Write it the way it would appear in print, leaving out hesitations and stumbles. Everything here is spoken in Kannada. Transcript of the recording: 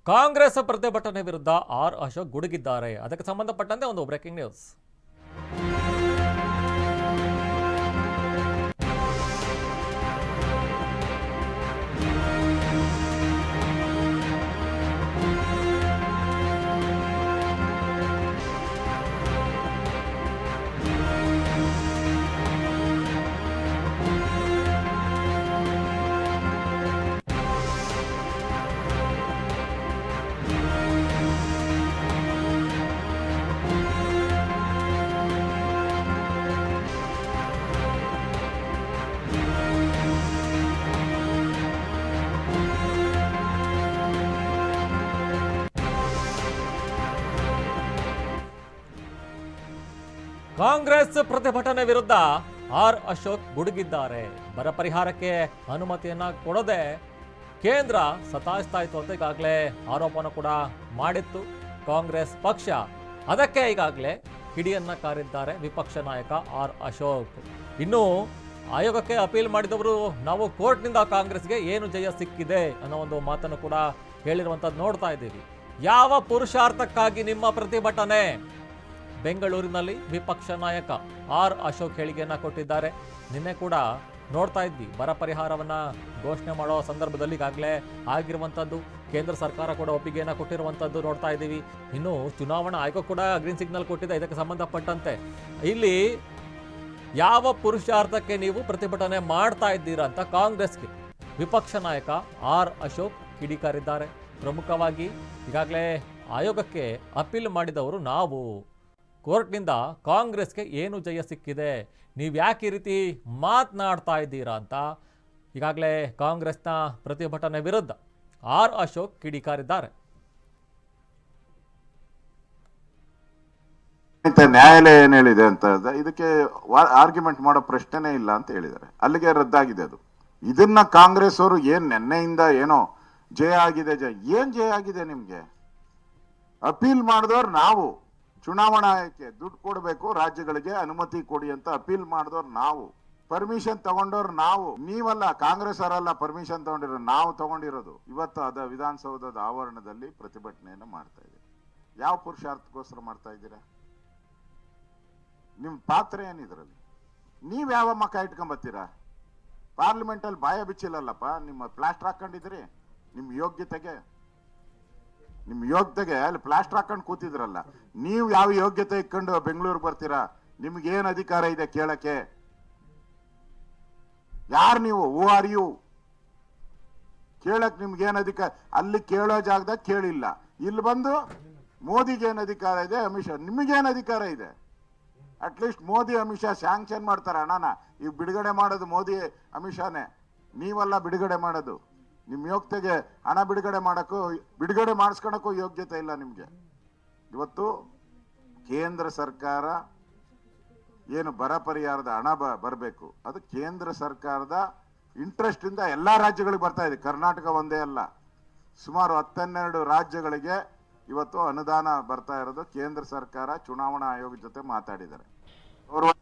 ಕಾಂಗ್ರೆಸ್ ಪ್ರತಿಭಟನೆ ವಿರುದ್ಧ ಆರ್ ಅಶೋಕ್ ಗುಡುಗಿದ್ದಾರೆ. ಅದಕ್ಕೆ ಸಂಬಂಧಪಟ್ಟಂತೆ ಒಂದು ಬ್ರೇಕಿಂಗ್ ನ್ಯೂಸ್. ಕಾಂಗ್ರೆಸ್ ಪ್ರತಿಭಟನೆ ವಿರುದ್ಧ ಆರ್ ಅಶೋಕ್ ಗುಡುಗಿದ್ದಾರೆ. ಬರ ಪರಿಹಾರಕ್ಕೆ ಅನುಮತಿಯನ್ನ ಕೊಡದೆ ಕೇಂದ್ರ ಸತಾಯಿಸ್ತಾ ಇತ್ತು ಅಂತ ಈಗಾಗಲೇ ಆರೋಪನ ಕೂಡ ಮಾಡಿತ್ತು ಕಾಂಗ್ರೆಸ್ ಪಕ್ಷ. ಅದಕ್ಕೆ ಈಗಾಗಲೇ ಕಿಡಿಯನ್ನ ಕಾರಿದ್ದಾರೆ ವಿಪಕ್ಷ ನಾಯಕ ಆರ್ ಅಶೋಕ್. ಇನ್ನು ಆಯೋಗಕ್ಕೆ ಅಪೀಲ್ ಮಾಡಿದವರು ನಾವು ಕೋರ್ಟ್ನಿಂದ ಕಾಂಗ್ರೆಸ್ಗೆ ಏನು ಜಯ ಸಿಕ್ಕಿದೆ ಅನ್ನೋ ಒಂದು ಮಾತನ್ನು ಕೂಡ ಹೇಳಿರುವಂಥದ್ದು ನೋಡ್ತಾ ಇದ್ದೀವಿ. ಯಾವ ಪುರುಷಾರ್ಥಕ್ಕಾಗಿ ನಿಮ್ಮ ಪ್ರತಿಭಟನೆ? ಬೆಂಗಳೂರಿನಲ್ಲಿ ವಿಪಕ್ಷ ನಾಯಕ ಆರ್ ಅಶೋಕ್ ಹೇಳಿಕೆಯನ್ನ ಕೊಟ್ಟಿದ್ದಾರೆ. ನಿನ್ನೆ ಕೂಡ ನೋಡ್ತಾ ಇದ್ವಿ, ಬರ ಪರಿಹಾರವನ್ನ ಘೋಷಣೆ ಮಾಡೋ ಸಂದರ್ಭದಲ್ಲಿ ಈಗಾಗಲೇ ಆಗಿರುವಂಥದ್ದು, ಕೇಂದ್ರ ಸರ್ಕಾರ ಕೂಡ ಒಪ್ಪಿಗೆಯನ್ನ ಕೊಟ್ಟಿರುವಂಥದ್ದು ನೋಡ್ತಾ ಇದ್ದೀವಿ. ಇನ್ನು ಚುನಾವಣಾ ಆಯೋಗ ಕೂಡ ಗ್ರೀನ್ ಸಿಗ್ನಲ್ ಕೊಟ್ಟಿದೆ ಇದಕ್ಕೆ ಸಂಬಂಧಪಟ್ಟಂತೆ. ಇಲ್ಲಿ ಯಾವ ಪುರುಷಾರ್ಥಕ್ಕೆ ನೀವು ಪ್ರತಿಭಟನೆ ಮಾಡ್ತಾ ಇದ್ದೀರಾ ಅಂತ ಕಾಂಗ್ರೆಸ್ಗೆ ವಿಪಕ್ಷ ನಾಯಕ ಆರ್ ಅಶೋಕ್ ಕಿಡಿಕಾರಿದ್ದಾರೆ. ಪ್ರಮುಖವಾಗಿ ಈಗಾಗಲೇ ಆಯೋಗಕ್ಕೆ ಅಪೀಲ್ ಮಾಡಿದವರು ನಾವು, ಕೋರ್ಟ್ನಿಂದ ಕಾಂಗ್ರೆಸ್ಗೆ ಏನು ಜಯ ಸಿಕ್ಕಿದೆ, ನೀವು ಯಾಕೆ ಈ ರೀತಿ ಮಾತನಾಡ್ತಾ ಇದ್ದೀರಾ ಅಂತ ಈಗಾಗಲೇ ಕಾಂಗ್ರೆಸ್ನ ಪ್ರತಿಭಟನೆ ವಿರುದ್ಧ ಆರ್ ಅಶೋಕ್ ಕಿಡಿಕಾರಿದ್ದಾರೆ. ನ್ಯಾಯಾಲಯ ಏನ್ ಹೇಳಿದೆ ಅಂತ ಇದಕ್ಕೆ ಆರ್ಗ್ಯುಮೆಂಟ್ ಮಾಡೋ ಪ್ರಶ್ನೆನೇ ಇಲ್ಲ ಅಂತ ಹೇಳಿದ್ದಾರೆ. ಅಲ್ಲಿಗೆ ರದ್ದಾಗಿದೆ ಅದು. ಇದನ್ನ ಕಾಂಗ್ರೆಸ್ ಅವರು ಏನ್ ನೆನ್ನೆಯಿಂದ ಏನೋ ಜಯ ಆಗಿದೆ, ಏನ್ ಜಯ ಆಗಿದೆ ನಿಮ್ಗೆ? ಅಪೀಲ್ ಮಾಡಿದವ್ರು ನಾವು, ಚುನಾವಣಾ ಆಯೋಗಕ್ಕೆ ದುಡ್ಡು ಕೊಡಬೇಕು, ರಾಜ್ಯಗಳಿಗೆ ಅನುಮತಿ ಕೊಡಿ ಅಂತ ಅಪೀಲ್ ಮಾಡಿದವ್ರು ನಾವು, ಪರ್ಮಿಷನ್ ತಗೊಂಡವ್ರು ನಾವು, ನೀವಲ್ಲ, ಕಾಂಗ್ರೆಸ್ ಅವರಲ್ಲ ಪರ್ಮಿಷನ್ ತಗೊಂಡಿರೋ, ನಾವು ತಗೊಂಡಿರೋದು. ಇವತ್ತು ಅದ ವಿಧಾನಸೌಧದ ಆವರಣದಲ್ಲಿ ಪ್ರತಿಭಟನೆಯನ್ನು ಮಾಡ್ತಾ ಇದ್ದೀವಿ. ಯಾವ ಪುರುಷಾರ್ಥಕ್ಕೋಸ್ಕರ ಮಾಡ್ತಾ ಇದ್ದೀರಾ? ನಿಮ್ ಪಾತ್ರ ಏನಿದ್ರಲ್ಲಿ? ನೀವ್ ಯಾವ ಮಕ್ಕ ಇಟ್ಕೊಂಬತ್ತೀರಾ? ಪಾರ್ಲಿಮೆಂಟ್ ಅಲ್ಲಿ ಬಾಯ ಬಿಚ್ಚಿಲ್ಲಲ್ಲಪ್ಪ, ನಿಮ್ಮ ಪ್ಲಾಸ್ಟರ್ ಹಾಕೊಂಡಿದ್ರಿ. ನಿಮ್ ಯೋಗ್ಯತೆಗೆ ಅಲ್ಲಿ ಪ್ಲಾಸ್ಟರ್ ಹಾಕೊಂಡು ಕೂತಿದ್ರಲ್ಲ. ನೀವು ಯಾವ ಯೋಗ್ಯತೆ ಇಟ್ಕೊಂಡು ಬೆಂಗಳೂರಿಗೆ ಬರ್ತೀರಾ? ನಿಮ್ಗೆ ಏನ್ ಅಧಿಕಾರ ಇದೆ ಕೇಳಕ್ಕೆ? ಯಾರು ನೀವು? Who are you? ಕೇಳಕ್ ನಿಮ್ಗೆ ಏನ್ ಅಧಿಕಾರ? ಅಲ್ಲಿ ಕೇಳೋ ಜಾಗದಾಗ ಕೇಳಿಲ್ಲ, ಇಲ್ಲಿ ಬಂದು ಮೋದಿಗೆ ಏನ್ ಅಧಿಕಾರ ಇದೆ? ಅಮಿತ್ ಶಾ ನಿಮಗೇನ್ ಅಧಿಕಾರ ಇದೆ? ಅಟ್ಲೀಸ್ಟ್ ಮೋದಿ ಅಮಿತ್ ಶಾ ಸ್ಯಾಂಕ್ಷನ್ ಮಾಡ್ತಾರೆ ಹಣನ. ಈಗ ಬಿಡುಗಡೆ ಮಾಡೋದು ಮೋದಿ ಅಮಿತ್ ಶಾನೇ, ನೀವಲ್ಲ ಬಿಡುಗಡೆ ಮಾಡೋದು. ನಿಮ್ ಯೋಗ್ಯತೆಗೆ ಹಣ ಬಿಡುಗಡೆ ಮಾಡಿಸ್ಕೊಳಕ್ಕೂ ಯೋಗ್ಯತೆ ಇಲ್ಲ ನಿಮ್ಗೆ. ಇವತ್ತು ಕೇಂದ್ರ ಸರ್ಕಾರ ಏನು ಬರ ಪರಿಹಾರದ ಹಣ ಬರಬೇಕು, ಅದು ಕೇಂದ್ರ ಸರ್ಕಾರದ ಇಂಟ್ರೆಸ್ಟ್ ಇಂದ ಎಲ್ಲಾ ರಾಜ್ಯಗಳಿಗೆ ಬರ್ತಾ ಇದೆ. ಕರ್ನಾಟಕ ಒಂದೇ ಅಲ್ಲ, ಸುಮಾರು 12 ರಾಜ್ಯಗಳಿಗೆ ಇವತ್ತು ಅನುದಾನ ಬರ್ತಾ ಇರೋದು. ಕೇಂದ್ರ ಸರ್ಕಾರ ಚುನಾವಣಾ ಆಯೋಗದ ಜೊತೆ ಮಾತಾಡಿದ್ದಾರೆ. ಗೌರವ